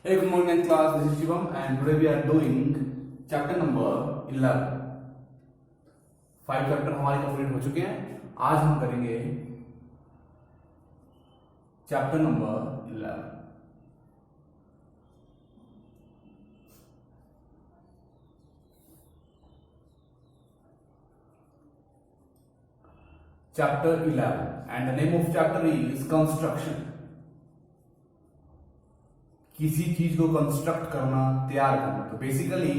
Hey, good morning class. This is Shivam and today we are doing chapter number 11. 5 chapter हमारे complete हो चुके हैं. आज हम करेंगे chapter number 11. Chapter 11 and the name of chapter is construction. किसी चीज को कंस्ट्रक्ट करना, तैयार करना. तो बेसिकली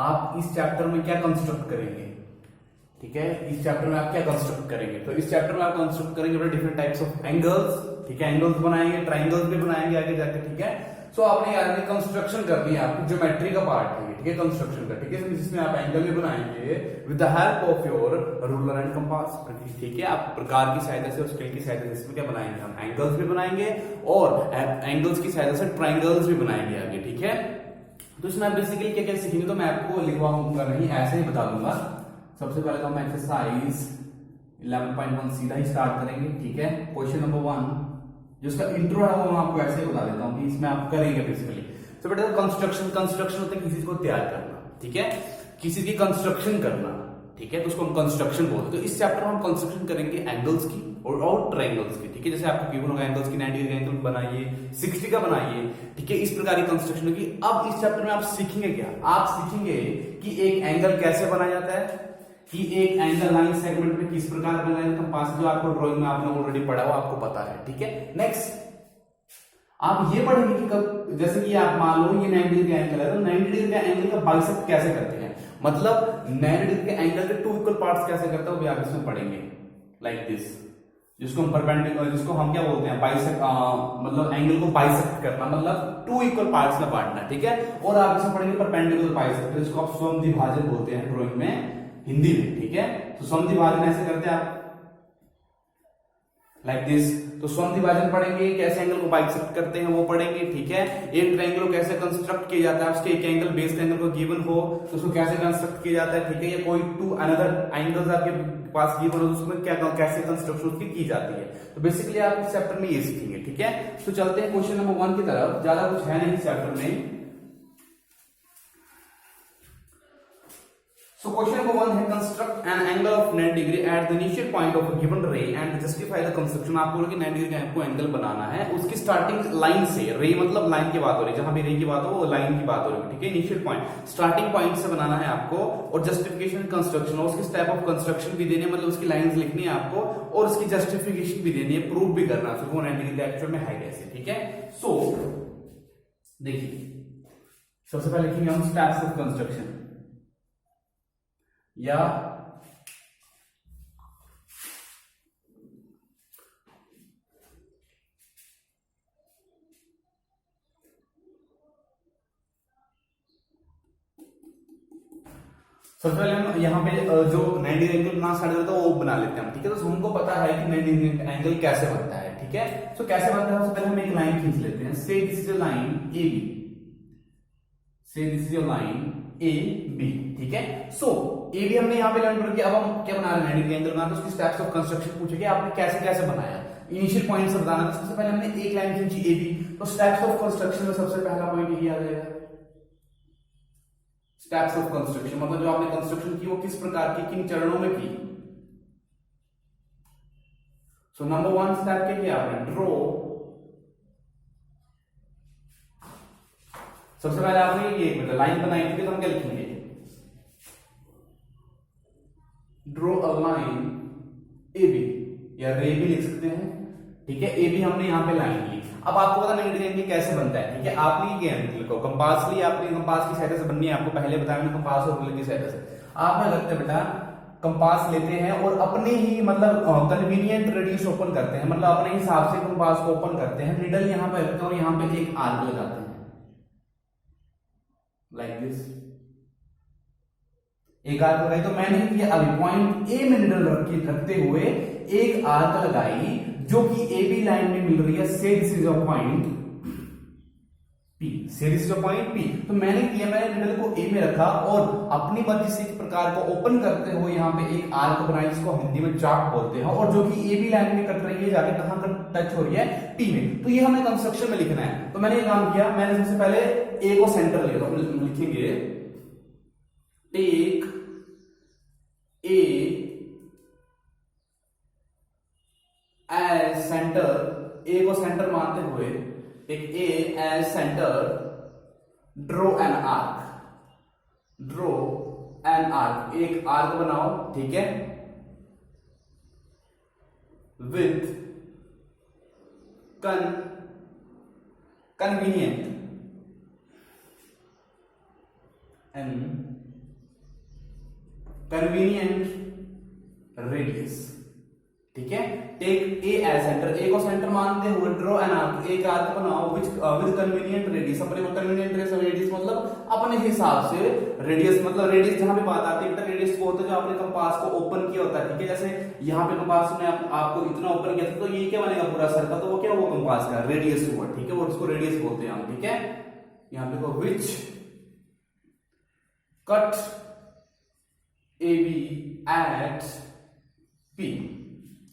आप इस चैप्टर में क्या कंस्ट्रक्ट करेंगे? ठीक है, इस चैप्टर में आप क्या कंस्ट्रक्ट करेंगे? तो इस चैप्टर में आप कंस्ट्रक्ट करेंगे डिफरेंट टाइप्स ऑफ एंगल्स. ठीक है, एंगल्स बनाएंगे, ट्राइंगल्स भी बनाएंगे आगे जाके. ठीक है, सो आपने यार कंस्ट्रक्शन करनी है, आपकी ज्योमेट्री का पार्ट है. ठीक है, कंस्ट्रक्शन का. ठीक है, जिसमें आप एंगल भी बनाएंगे with the help of your ruler and compass. ठीक है, आप प्रकार की सहायता से और स्केल की सहायता से इसमें क्या बनाएंगे? हम एंगल्स भी बनाएंगे और एंगल्स की सहायता से ट्राइंगल्स भी बनाएंगे आगे. ठीक है, तो इसमें आप बेसिकली क्या क्या सीखेंगे तो मैं आपको लिखवाऊंगा नहीं, ऐसे ही बता दूंगा. सबसे पहले तो हम एक्सरसाइज 11.1 सीधा ही स्टार्ट करेंगे. ठीक है, क्वेश्चन नंबर 1 जिसका इंट्रो है वो मैं आपको ऐसे ही बता देता हूं कि इसमें आप करेंगे बेसिकली. तो बेटा कंस्ट्रक्शन होता है किसी चीज को तैयार करना. ठीक है, किसी की कंस्ट्रक्शन करना. ठीक है, तो उसको हम कंस्ट्रक्शन बोलते हैं. तो इस चैप्टर में हम कंस्ट्रक्शन करेंगे एंगल्स की और ट्रायंगल्स की. ठीक है, जैसे आपको गिवन होगा एंगल्स की 90 डिग्री एंगल बनाइए, 60 का बनाइए. ठीक है, इस प्रकार की कंस्ट्रक्शन होगी. अब इस चैप्टर में आप सीखेंगे क्या? आप सीखेंगे कि एक एंगल कैसे बनाया जाता है, कि एक एंगल लाइन सेगमेंट में किस प्रकार बनाया जाता है. पास जो आपको ड्राइंग में आपने ऑलरेडी पढ़ा हुआ, आपको पता है. ठीक है, नेक्स्ट आप ये पढ़ेंगे कि कब, जैसे कि आप मान लो ये 90 डिग्री एंगल है, तो 90 डिग्री का एंगल का बाइसेक्ट कैसे करते हैं, मतलब 90 डिग्री के एंगल के टू इक्वल पार्ट्स कैसे करते हैं वो भी आप इसमें पढ़ेंगे. लाइक दिस, जिसको हम परपेंडिकुलर, जिसको हम क्या बोलते हैं, बाइसेक्ट, मतलब एंगल को बाइसेक्ट करना, मतलब टू इक्वल पार्ट्स में बांटना. ठीक है, और आप इसमें पढ़ेंगे परपेंडिकुलर बाइसेक्ट, जिसको आप समद्विभाजन बोलते हैं ड्राइंग में, हिंदी में. ठीक है, तो समद्विभाजन ऐसे करते हैं आप, लाइक दिस. तो समद्विभाजन पढ़ेंगे, कैसे एंगल को बाइसेक्ट करते हैं वो पढ़ेंगे. ठीक है, एक ट्रायंगल को कैसे कंस्ट्रक्ट किया जाता है, उसके एक एंगल बेस एंगल को गिवन हो तो उसको कैसे कंस्ट्रक्ट किया जाता है. ठीक है, या कोई टू अनदर एंगल्स आपके पास गिवन हो तो उसमें क्या कैसे कंस्ट्रक्शन उसकी की जाती है. तो बेसिकली आप इस चैप्टर में ये सीखेंगे. ठीक है, तो चलते हैं क्वेश्चन नंबर 1 की तरफ. ज्यादा कुछ है नहीं इस चैप्टर में. So question number 1 है construct an angle of 90 degree at the initial point of a given ray and justify the construction. आपको 90 डिग्री का आपको एंगल बनाना है, उसकी स्टार्टिंग लाइन से. रे मतलब लाइन की बात हो रही है, जहां भी रे की बात हो वो लाइन की बात हो रही है. ठीक है, इनिशियल पॉइंट स्टार्टिंग पॉइंट से बनाना है आपको, और जस्टिफिकेशन कंस्ट्रक्शन, उसकी स्टेप ऑफ कंस्ट्रक्शन भी देनी है, मतलब उसकी लाइंस लिखनी है आपको, और उसकी जस्टिफिकेशन भी देनी है, प्रूव भी करना है वो 90 डिग्री एक्चुअल में है कैसे. ठीक है, सो देखिए सबसे पहले लिखेंगे हम स्टेप्स ऑफ कंस्ट्रक्शन, या सबसे पहले हम यहाँ पे जो 90 एंगल ना साइड होता है वो बना लेते हैं. ठीक है, तो हमको पता है कि 90 एंगल कैसे बनता है. ठीक है, तो कैसे बनता है, सबसे पहले हम एक लाइन खींच लेते हैं. Say this is a line A B, say this is a line A B. ठीक है, सो ए बी हमने यहाँ पे लर्न कर किया. अब हम क्या बना रहे हैं, 90 डिग्री एंगल बनाना, तो उसकी स्टेप्स ऑफ कंस्ट्रक्शन पूछेंगे आपने कैसे कैसे बनाया, इनिशियल पॉइंट से बताना. सबसे पहले हमने एक लाइन खींची ए बी, तो स्टेप्स ऑफ कंस्ट्रक्शन में सबसे पहला पॉइंट ये आ जाएगा, स्टेप्स ऑफ कंस्ट्रक्शन, मतलब जो आपने कंस्ट्रक्शन की वो किस प्रकार की, किन चरणों में की. सो नंबर 1 स्टेप क्या किया आपने, ड्रॉ. सबसे पहले आपने ये लाइन बनाई थी, तो हम क्या लिखेंगे, draw a line A B, या रे भी लिख सकते हैं. ठीक है, ए बी हमने यहाँ पे लाइन ली. अब आपको पता 90 डिग्री कैसे बनता है. ठीक है, आपने ये कंपास ली, आपने कंपास की सहायता से बननी है, आपको पहले बताया मैंने, कंपास और रूलर की सहायता से. आप क्या करते हैं बेटा, कंपास लेते हैं और अपने ही मतलब कन्वीनियंट रेडियस ओपन करते हैं, मतलब अपने हिसाब से कंपास को ओपन करते हैं, निडल यहाँ पे रखते हैं और यहाँ पे एक आर्क लगाते हैं, लाइक दिस. एक आर्क लगाई, तो मैंने किया अभी पॉइंट ए में निडल रखते हुए एक आर्क लगाई जो कि ए बी लाइन में मिल रही है. से this is a point P, series of point P. तो मैंने किया, मैंने निडल को ए में रखा और अपनी मर्जी से इस प्रकार को ओपन करते हुए यहाँ पे एक आर्क बनाई, जिसको हिंदी में चाप बोलते हैं, और जो कि ए बी लाइन में कट रही है, जाके कहां टच हो रही है, पी में। तो ये हमें कंस्ट्रक्शन में लिखना है। तो मैंने ये काम किया, मैंने सबसे पहले ए को सेंटर लिया, तो लिखेंगे take A as centre, A को सेंटर मानते हुए take A as centre, draw an arc, draw an arc, एक आर्क बनाओ, ठीक है, with convenient and convenient radius, ठीक है। Take A as centre, A को सेंटर मानते हुए ड्रॉ एन आर्क, एक आर्क बनाओ विद कन्वीनियंट रेडियस, अपने को कन्वीनियंट रेडियस मतलब अपने हिसाब से, रेडियस मतलब रेडियस जहां पे बात आती है, रेडियस को होता है जो आपने कंपास को ओपन किया होता है, ठीक है। जैसे यहाँ पे कंपास ने आपको इतना ओपन किया था, तो ये क्या बनेगा पूरा सर्कल, तो वो क्या हुआ, कंपास का रेडियस हुआ, ठीक है, वो उसको रेडियस बोलते हैं हम, ठीक है। यहाँ पे को which cut A B at P,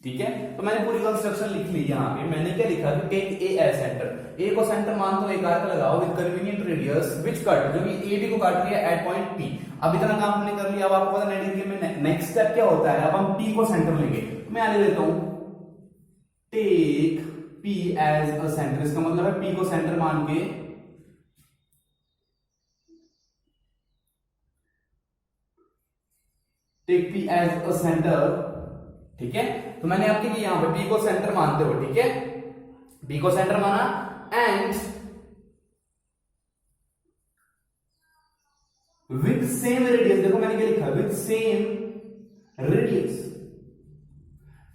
ठीक है। तो मैंने पूरी कंस्ट्रक्शन लिख ली। यहाँ पे मैंने क्या लिखा कि take A as centre, A को सेंटर मान दो, एक आर्क लगाओ with convenient radius which cut, जो कि ए बी को काट रही है एट पॉइंट पी। अब इतना काम हमने कर लिया, अब आपको पता नहीं नेक्स्ट स्टेप क्या होता है, अब हम पी को सेंटर लेंगे। मैं आने देता हूं take P as a centre, इसका मतलब है पी को सेंटर मान के take P as a centre, ठीक है। तो मैंने आपके लिए यहां पे पी को सेंटर मानते हो, ठीक है, पी को सेंटर माना एंड विथ सेम रेडियस, देखो मैंने क्या लिखा, विथ सेम रेडियस,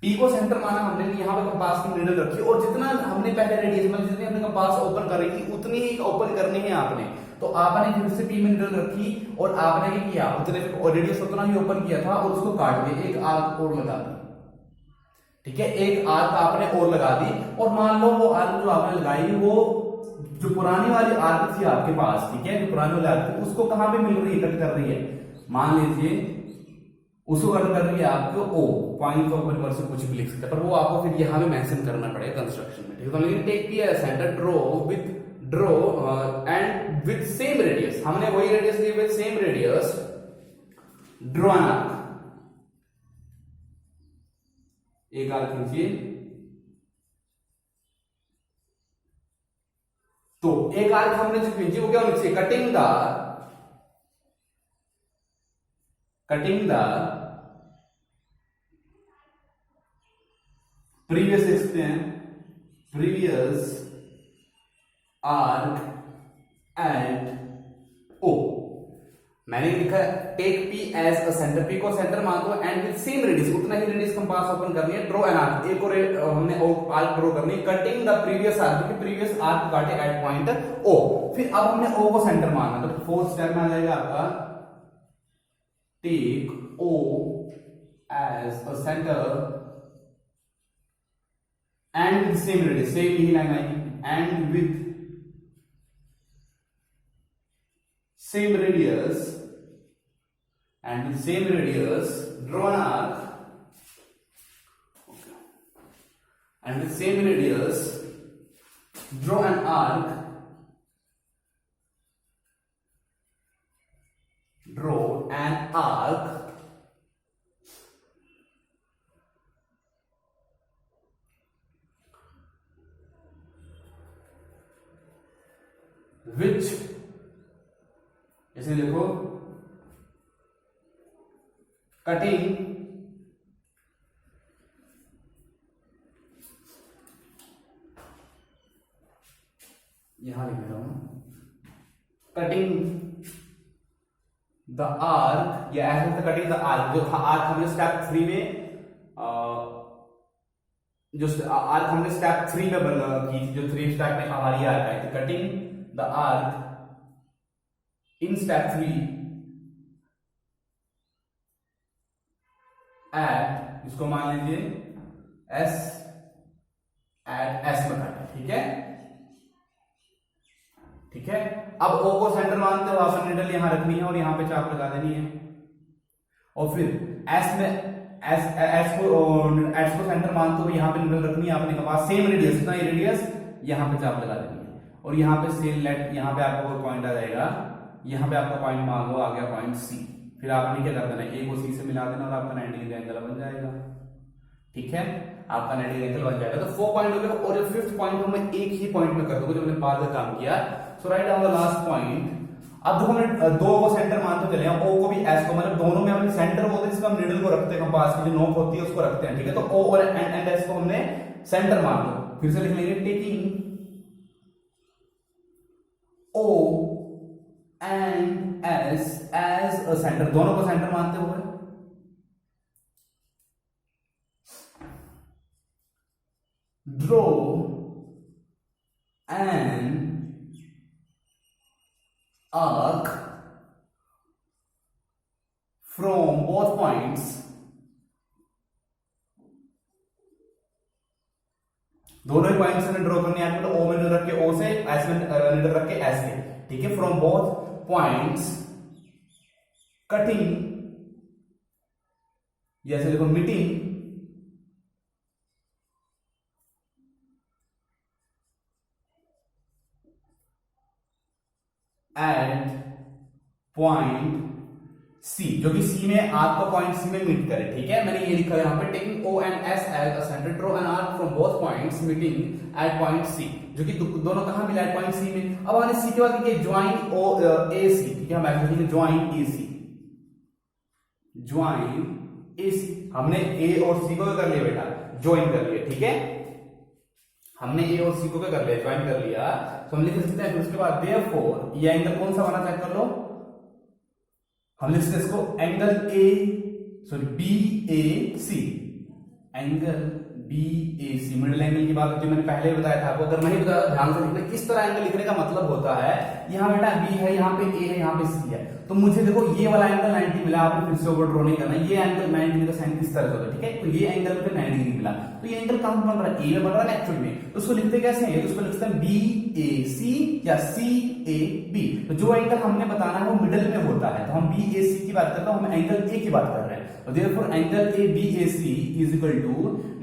पी को सेंटर माना हमने, यहां पे कंपास की नीडल रखी और जितना हमने पहले रेडियस मतलब जितनी हमने कंपास ओपन कर रही थी उतनी ही ओपन करनी है आपने। तो आपने फिर से पी में नीडल रखी और आपने क्या किया, उतने रेडियस उतना ही ओपन किया था और उसको काट दिया, एक आर्क और लगा दी, ठीक है, एक आर्क आपने और लगा दी। और मान लो वो आर्क जो आपने लगाई वो जो पुरानी वाली आर्क थी आपके पास, ठीक है, जो पुरानी वाली आर्क थी उसको कहां पे मिल रही है, कट कर रही है, मान लीजिए उसको कट कर रही है आपको ओ पॉइंट ऑफ नंबर से कुछ भी लिख सकते हैं, पर वो आपको फिर यहां पे मेंशन करना पड़ेगा कंस्ट्रक्शन में, ठीक है। लेकिन take P as centre, draw and with same radius, हमने वही रेडियस ली with same radius, draw an arc, एक आर्क खींचिए, तो एक आर्क हमने जो खींची वो क्या होनी चाहिए, कटिंग द प्रीवियस, देखते हैं, प्रीवियस आर्क एट ओ। मैंने लिखा take P as a centre, P को सेंटर मान दो एंड विद सेम रेडियस, उतना ही रेडियस कंपास ओपन करनी है, ड्रॉ एन आर्क, एक और हमने आर्क ड्रॉ करनी है, कटिंग द प्रीवियस आर्क, क्योंकि प्रीवियस आर्क काटे एट पॉइंट ओ। फिर अब हमने ओ को सेंटर मानना, तो फोर्थ स्टेप में आ जाएगा आपका take O as a centre and with same radius, same यही लाइन आएगी, and with same radius, and with same radius draw an arc, okay. And with same radius draw an arc, draw an arc which, ऐसे देखो, cutting यहां लिख रहा हूं, cutting the arc, या ऐसे कटिंग द आर्क, जो आर्क हमने स्टेप 3 में जो आर्क हमने स्टेप 3 में की थी, जो 3 स्टेप में हमारी आर्क आई थी, cutting the arc in step 3 at, इसको मान लीजिए s at s में काटा, ठीक है। ठीक है। अब O को सेंटर मानते हो, आपको निडल यहां रखनी है और यहां पे चाप लगा देनी है। और फिर S को सेंटर मानते हो, यहां पे निडल रखनी है आपने के पास, सेम रेडियस, इतना ही रेडियस, यहां पे चाप लगा देनी है। और यहां पे सेम लेट, यहां पे आपका कोई पॉइंट आ जाएगा, यहां पे आपका पॉइंट मान लो आ गया पॉइंट C। फिर आपने क्या कर देना, A को C से मिला देना और आपका 90 डिग्री एंगल बन जाएगा। ठीक है, आपका 90 डिग्री एंगल बन जाएगा। तो 4 पॉइंट हो गए और जो 5th पॉइंट मैं एक ही पॉइंट में कर दूंगा जो मैंने बाद में काम किया। So write down the last point. अब देखो हमने दो को सेंटर मानते चले हैं, O को भी S को, मतलब दोनों में हमने सेंटर बोलते हैं, इसमें हम निडल को रखते हैं, कंपास की जो नोक होती है उसको रखते हैं। ठीक है, तो O और एंड S को हमने सेंटर मान लो। फिर से लिख लेंगे, taking O and S as a center, दोनों को सेंटर मानते हुए draw an arc from both points, दोनों ही पॉइंट्स में ड्रॉ करनी है आपको। तो O में निडल रख के O से, S में निडल रख के S से। ठीक है, फ्रॉम बोथ पॉइंट्स कटिंग, जैसे देखो मीटिंग एट पॉइंट C, जो कि C में आर्क का पॉइंट C में मीट करे। ठीक है, मैंने ये लिखा है यहां पे, taking O and S as a center, draw an arc from both points meeting at point C, जो कि दोनों कहां मिला, एट पॉइंट C में। अब हमने C के बाद लिखिए ज्वाइन O AC। ठीक है, हम ऐसे लिखेंगे ज्वाइन AC, ज्वाइन AC। हमने A और C को कर लिया बेटा, ज्वाइन कर लिया। ठीक है, हमने A और C को क्या कर लिया, ज्वाइन कर लिया। तो हम लिख सकते हैं उसके बाद देयरफॉर, ये एंगल कौन सा बना, चेक कर लो। हम लिखते हैं इसको angle BAC, angle BAC, middle angle की बात जो मैंने पहले ही बताया था आपको, अगर नहीं बताया ध्यान से लिखना। इस तरह एंगल लिखने का मतलब होता है, यहाँ बेटा B है, यहाँ पे A है, यहाँ पे C है, तो मुझे देखो ये वाला एंगल 90 मिला, आपने फिर से ओवर ड्रॉ नहीं करना। ये एंगल 90 डिग्री का साइन किस तरह से होता है, ठीक है, तो ये एंगल पे 90 डिग्री मिला, तो ये एंगल कहां बन रहा है, A में बन रहा है एक्चुअल में। तो उसको लिखते कैसे हैं, तो उसको लिखते हैं BAC या CAB। तो जो एंगल हमने बताना है वो मिडिल में होता है, तो हम BAC की बात करते हैं, हम एंगल A की बात कर रहे हैं। तो therefore angle ABAC is equal to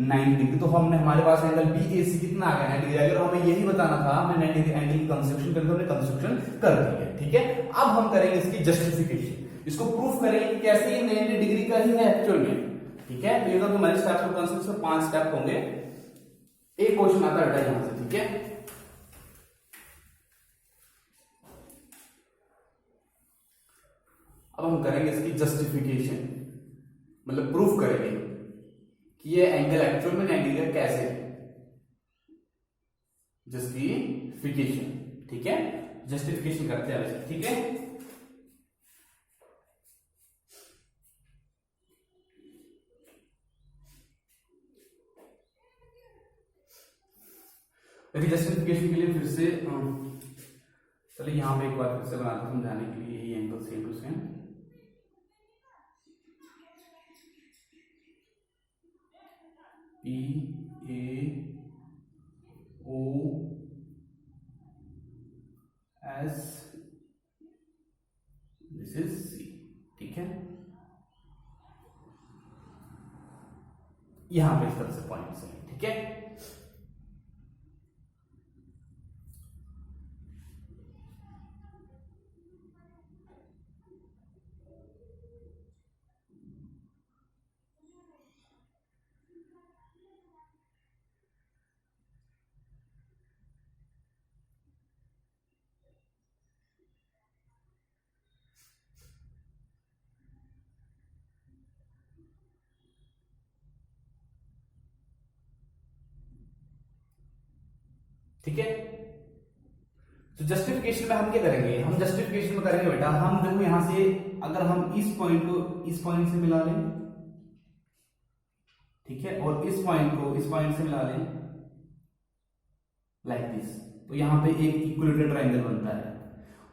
90 degree. तो हमने, हमारे पास एंगल BAC कितना आ गया, 90 डिग्री। अगर हमें यही बताना था, हमें 90 डिग्री एंगल की कंस्ट्रक्शन करके हमने कंस्ट्रक्शन कर दी है। ठीक है, अब हम करेंगे इसकी जस्टिफिकेशन, इसको प्रूफ करेंगे कि कैसे ये 90 डिग्री का ही है एक्चुअल में। ठीक है, तो ये तो हमारे स्टेप्स ऑफ कंस्ट्रक्शन 5 स्टेप होंगे। एक क्वेश्चन आता है यहां से। ठीक है, अब हम करेंगे इसकी जस्टिफिकेशन, मतलब प्रूफ करेंगे कि ये एंगल एक्चुअल में 90 डिग्री कैसे है, जस्टिफिकेशन। ठीक है, जस्टिफिकेशन करते हैं वैसे। ठीक है, देखिए जस्टिफिकेशन के लिए फिर से चलिए यहां पे एक बार फिर से बनाते हैं समझाने के लिए। यही angle same to same, PAOS, this is C। ठीक है, यहां पे इस तरह से पॉइंट्स हैं। ठीक है, ठीक है। तो जस्टिफिकेशन में हम क्या करेंगे, हम जस्टिफिकेशन में करेंगे बेटा, हम देखो यहां से अगर हम इस पॉइंट को इस पॉइंट से मिला लें, ठीक है, और इस पॉइंट को इस पॉइंट से मिला लें लाइक दिस, तो यहां पे एक इक्विलेटरल ट्रायंगल बनता है।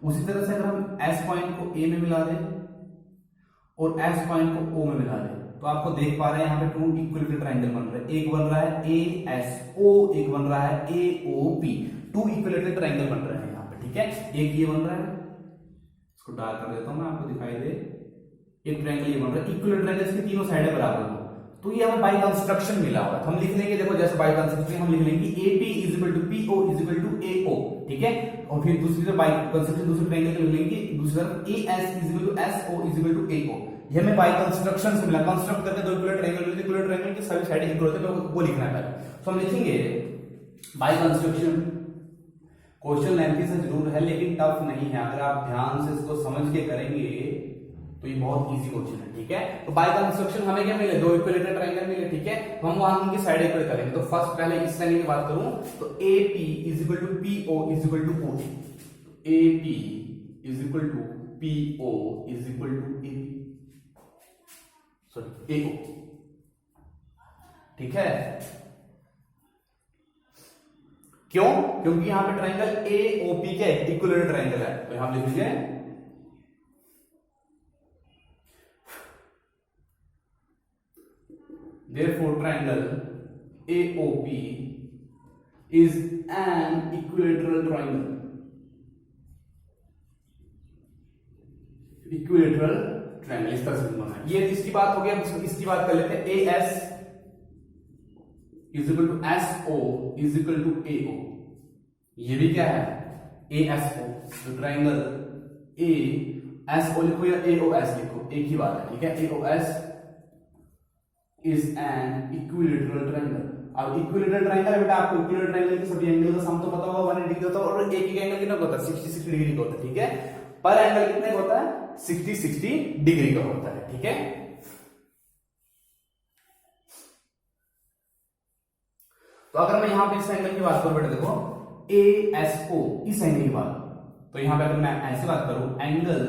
उसी तरह से अगर हम S पॉइंट को A में मिला दें और S पॉइंट को O में मिला दें, तो आपको देख पा रहे हैं यहाँ पे 2 इक्विलेटरल ट्रायंगल बन रहे हैं। एक बन रहा है ASO, एक बन रहा है AOP, 2 इक्विलेटरल ट्रायंगल बन रहे हैं यहाँ पे। ठीक ठीक है। एक ये बन रहा है, इसको डार्क कर देता हूं मैं, आपको दिखाई दे। एक ट्रायंगल ये बन रहा है, इक्वल ट्रायंगल की तीनों साइडें बराबर हो, तो ये हमें बाय कंस्ट्रक्शन मिला हुआ है। तो हम लिख लेंगे, देखो जैसे बाय कंस्ट्रक्शन हम लिख लेंगे AP is equal to PO is equal to AO, ठीक है। और फिर दूसरी तरफ बाय कंस्ट्रक्शन दूसरे ट्रायंगल के लिख लेंगे, दूसरी तरफ AS is equal to SO is equal to AO। ये हमें बाय कंस्ट्रक्शन से मिला, कंस्ट्रक्ट करके दो इक्वल ट्रायंगल मिलते, इक्वल ट्रायंगल की सभी साइडें इक्वल होते हैं, तो वो लिखना है पहले। तो हम लिखेंगे बाय कंस्ट्रक्शन। क्वेश्चन लेंथी से जरूर है लेकिन टफ नहीं है, अगर आप ध्यान से इसको समझ के करेंगे तो ये बहुत इजी क्वेश्चन है, ठीक है। तो बाय कंस्ट्रक्शन हमें क्या मिले, दो इक्विलेटरल ट्रायंगल मिले, ठीक है। तो हम वहां उनकी साइड इक्वल करेंगे। तो फर्स्ट पहले इस लाइन की बात करूं तो AP is equal to PO is equal to OA, AP is equal to PO is equal to AO, ठीक है। क्यों? क्योंकि यहां पे ट्रायंगल AOP क्या है, इक्विलेटरल ट्रायंगल है, तो यहां लिख लीजिए therefore triangle AOP is an equilateral triangle, equilateral triangle इस तरह से बनना है। ये इसकी बात हो गई। अब इसकी बात कर लेते हैं, AS is equal to SO is equal to AO, ये भी क्या है ASO। तो ट्रायंगल ASO लिखो या AOS लिखो, एक ही बात है, ठीक है। AOS is an equilateral triangle. अब इक्विलेटरल ट्रायंगल है बेटा, आपको इक्विलेटरल ट्रायंगल के सभी एंगल का सम तो पता होगा, 180 होता है, और एक ही एंगल कितना होता है 60 डिग्री का होता है, ठीक है। पर एंगल कितने का होता है 60 डिग्री का होता है, ठीक है। तो अगर मैं यहां पे इस एंगल की बात करूं बेटा, देखो ASO इस एंगल की बात, तो यहां पे अगर मैं ऐसे बात करूं एंगल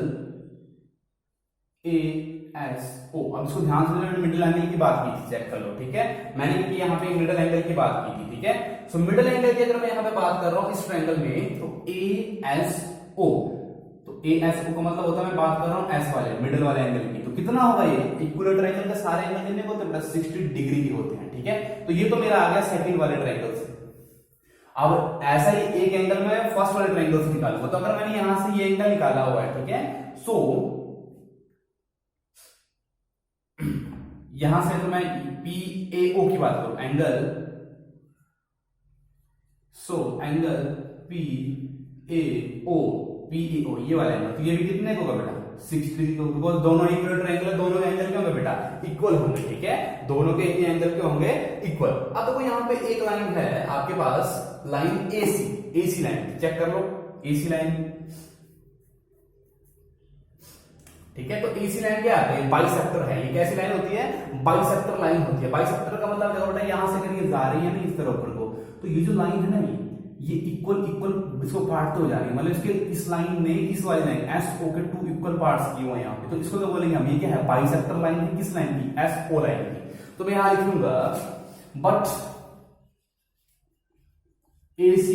ASO, अब इसको ध्यान से मैंने मिडिल एंगल की बात की थी, चेक कर लो, ठीक है। मैंने यहां पे मिडिल एंगल की बात की थी, ठीक है। सो मिडिल एंगल की अगर मैं यहां पे बात कर रहा हूं इस ट्रायंगल में, तो ASO, तो ASO का मतलब होता है मैं बात कर रहा हूं S वाले मिडिल वाले एंगल की, तो कितना होगा ये इक्विलेटरल ट्रायंगल के सारे एंगल कितने होते हैं, 60 डिग्री के होते हैं, ठीक है। तो ये तो मेरा आ गया सेकंड वाले ट्रायंगल से। अब ऐसा ही एक एंगल में फर्स्ट वाले ट्रायंगल से निकालूंगा, तो अगर मैंने यहां से ये एंगल निकाला हुआ है, ठीक है। सो यहां से तो मैं PAO की बात करूं एंगल, सो एंगल PAO ये वाला एंगल, तो ये भी कितने को होगा बेटा 60 को, बिकॉज दोनों इक्वल ट्रायंगल, दोनों एंगल क्या होंगे बेटा इक्वल होंगे, ठीक है। दोनों के एंगल के होंगे इक्वल। अब देखो यहां पे एक लाइन है आपके पास, लाइन AC लाइन, चेक कर लो AC लाइन, ठीक है। तो AC लाइन क्या है, बाइसेक्टर है। ये कैसी लाइन होती है, बाइसेक्टर लाइन होती है। बाइसेक्टर का मतलब देखो बेटा यहां से करिए जा रही है ना इस तरह ऊपर को, तो ये जो लाइन है ना ये इक्वल इसको काटते हो जा रही है, मतलब इसके इस लाइन ने इस वाली लाइन SO के 2 इक्वल पार्ट्स किए हुए हैं यहाँ पे, तो इसको क्या बोलेंगे हम, ये क्या है बाइसेक्टर लाइन की, किस लाइन की, SO लाइन की। तो मैं यहां लिखूंगा बट AC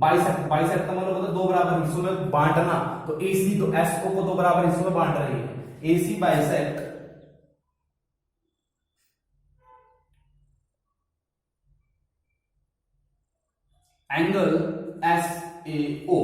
बाइसेक्ट का मतलब होता है दो बराबर हिस्सों में बांटना, तो AC तो SO को दो बराबर हिस्सों में बांट रही है। AC bisect angle SAO,